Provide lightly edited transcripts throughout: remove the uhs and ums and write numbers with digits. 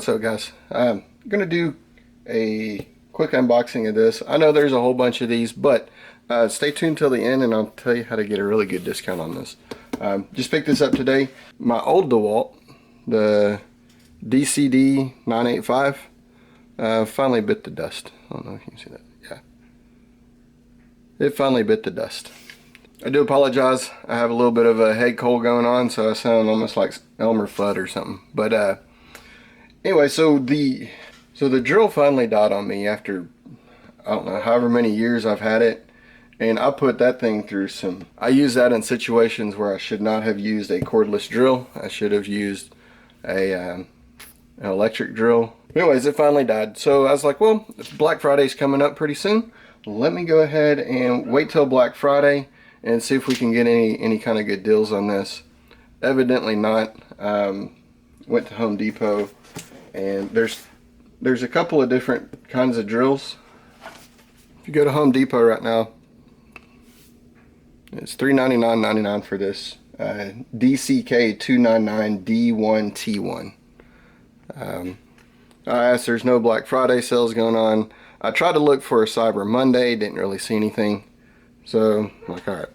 What's up, guys? I'm gonna do a quick unboxing of this. I know there's a whole bunch of these, but stay tuned till the end and I'll tell you how to get a really good discount on this. Just picked this up today. My old Dewalt, the DCD 985, finally bit the dust. I don't know if you can see that. Yeah, it finally bit the dust. I do apologize. I have a little bit of a head cold going on, so I sound almost like Elmer Fudd or something. But anyway, so the drill finally died on me after, I don't know, however many years I've had it. And I put that thing through some, I use that in situations where I should not have used a cordless drill. I should have used an electric drill. Anyways, it finally died. So I was like, well, Black Friday's coming up pretty soon. Let me go ahead and wait till Black Friday and see if we can get any kind of good deals on this. Evidently not. Went to Home Depot, and there's a couple of different kinds of drills. If you go to Home Depot right now, it's $399.99 for this DCK 299 D1T1. There's no Black Friday sales going on. I tried to look for a Cyber Monday, didn't really see anything. So I'm like, alright.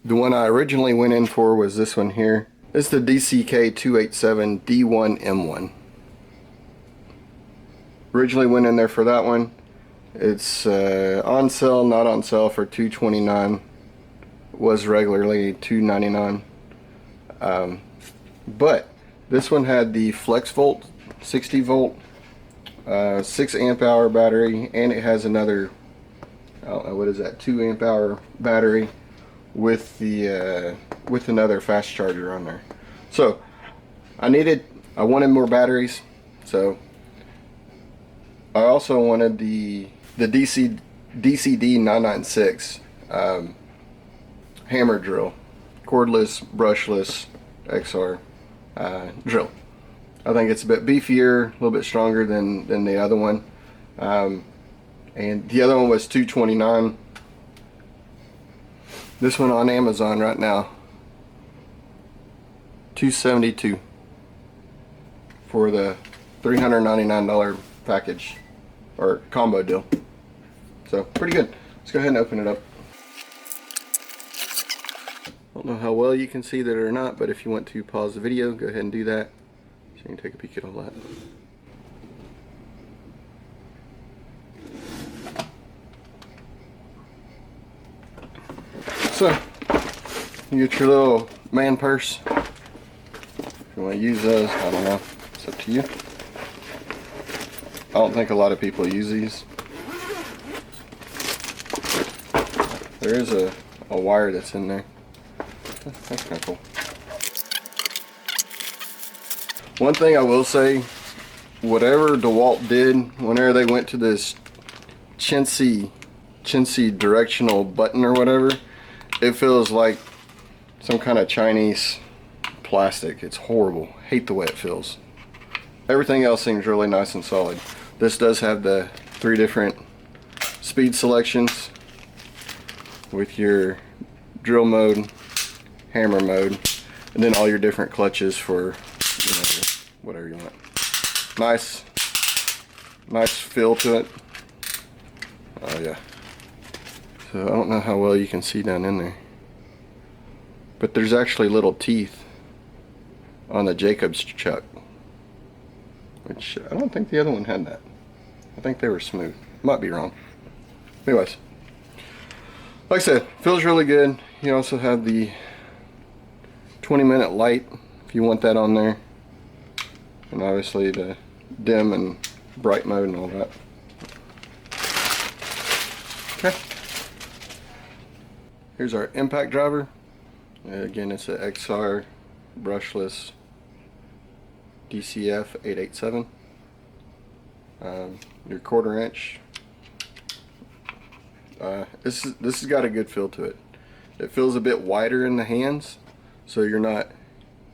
The one I originally went in for was this one here. It's the DCK 287 D1M1. Originally went in there for that one. It's on sale, not on sale for $229. Was regularly $299. But this one had the FLEXVOLT 60 volt 6 amp hour battery, and it has another, I don't know, what is that, 2 amp hour battery with the with another fast charger on there. So I wanted more batteries, so I also wanted the DCD 996 Hammerdrill, cordless, brushless XR drill. I think it's a bit beefier, a little bit stronger than the other one. And the other one was $229. This one on Amazon right now, $272 for the $399 package or combo deal. So pretty good. Let's go ahead and open it up. I don't know how well you can see that or not, but if you want to pause the video, go ahead and do that so you can take a peek at all that. So, you get your little man purse. If you want to use those, I don't know. It's up to you. I don't think a lot of people use these. There is a wire that's in there. That's kind of cool. One thing I will say, whatever Dewalt did, whenever they went to this chintzy directional button or whatever, it feels like some kind of Chinese plastic. It's horrible. Hate the way it feels. Everything else seems really nice and solid. This does have the 3 different speed selections with your drill mode, hammer mode, and then all your different clutches for, you know, whatever you want. Nice feel to it. Oh yeah. So I don't know how well you can see down in there, but there's actually little teeth on the Jacobs chuck, which I don't think the other one had that. I think they were smooth. Might be wrong. Anyways, like I said, feels really good. You also have the 20-minute light if you want that on there, and obviously the dim and bright mode and all that. Okay. Here's our impact driver. Again, it's an XR brushless DCF 887. Your 1/4 inch. This has got a good feel to it. It feels a bit wider in the hands, so you're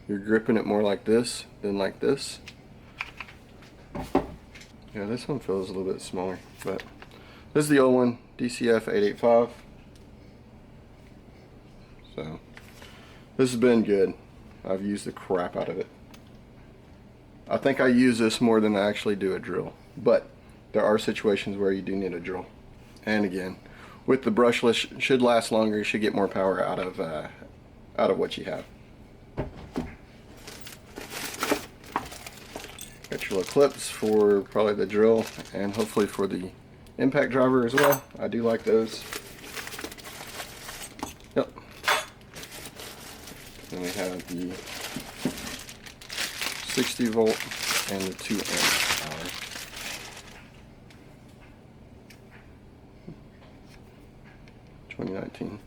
gripping it more like this than like this. Yeah, this one feels a little bit smaller, but this is the old one, DCF 885. So this has been good. I've used the crap out of it. I think I use this more than I actually do a drill, but there are situations where you do need a drill. And again, with the brushless, it should last longer. You should get more power out of what you have. Got your little clips for probably the drill and hopefully for the impact driver as well. I do like those. Yep. Then we have the 60 volt and the 2 amp power. $20.19.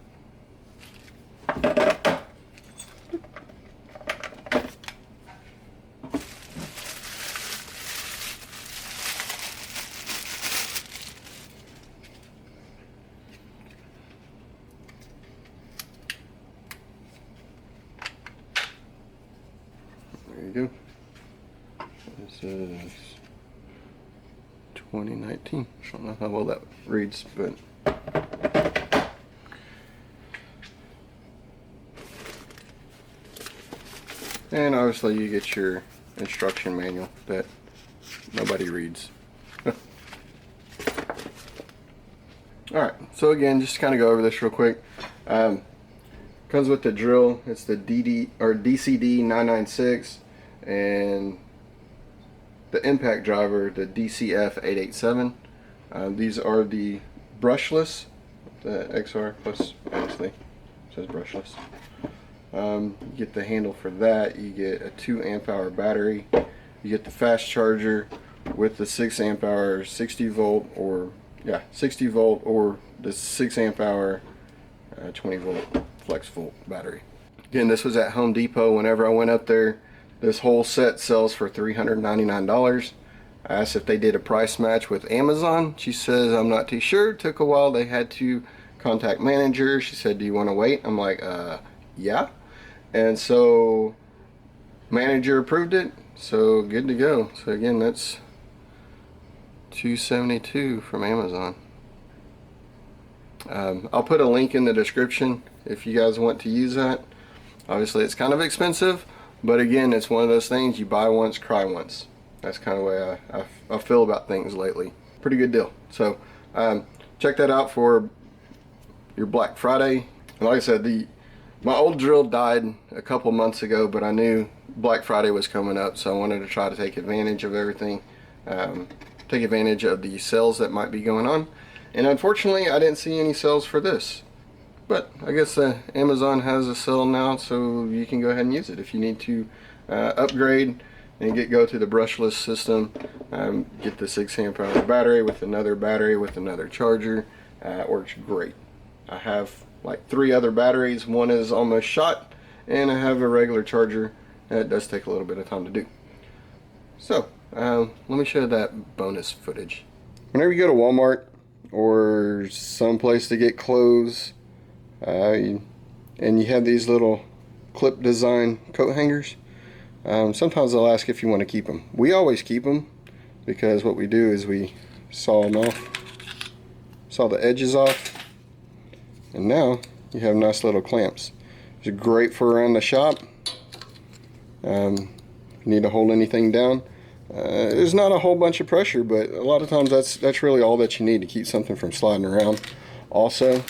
There you go. This is 2019. I don't know how well that reads, but and obviously you get your instruction manual that nobody reads. Alright, so again, just to kind of go over this real quick. Comes with the drill. It's the DCD 996 and the impact driver, the DCF 887. These are the brushless, the XR plus, obviously it says brushless. You get the handle for that. You get a 2 amp hour battery. You get the fast charger with the 6 amp hour 60 volt or 60 volt or the 6 amp hour 20 volt FLEXVOLT battery. Again, this was at Home Depot. Whenever I went up there, this whole set sells for $399. I asked if they did a price match with Amazon. She says I'm not too sure. It took a while. They had to contact manager. She said, do you want to wait? I'm like, yeah. And so manager approved it, so good to go. So again, that's $272 from Amazon. I'll put a link in the description if you guys want to use that. Obviously it's kind of expensive, but again, it's one of those things you buy once, cry once. That's kind of the way I feel about things lately. Pretty good deal. So check that out for your Black Friday. And like I said, my old drill died a couple months ago, but I knew Black Friday was coming up, so I wanted to try to take advantage of everything, take advantage of the sales that might be going on. And unfortunately, I didn't see any sales for this. But I guess Amazon has a sale now, so you can go ahead and use it. If you need to upgrade and go to the brushless system, get the 6 amp hour battery with another charger, works great. I have like 3 other batteries. One is almost shot, and I have a regular charger. It does take a little bit of time to do. So let me show you that bonus footage. Whenever you go to Walmart or someplace to get clothes, and you have these little clip design coat hangers, sometimes they'll ask if you want to keep them. We always keep them, because what we do is we saw them off, saw the edges off, and now you have nice little clamps. It's great for around the shop. You need to hold anything down. There's not a whole bunch of pressure, but a lot of times that's really all that you need to keep something from sliding around. Also,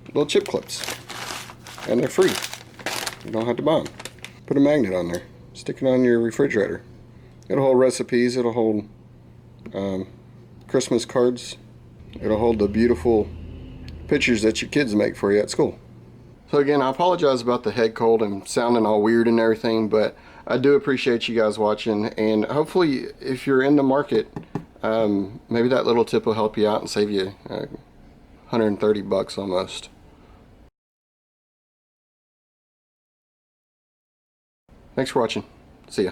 little chip clips, and they're free. You don't have to buy them. Put a magnet on there. Stick it on your refrigerator. It'll hold recipes. It'll hold Christmas cards. It'll hold the beautiful pictures that your kids make for you at school. So again, I apologize about the head cold and sounding all weird and everything, but I do appreciate you guys watching, and hopefully if you're in the market, maybe that little tip will help you out and save you 130 bucks almost. Thanks for watching. See ya.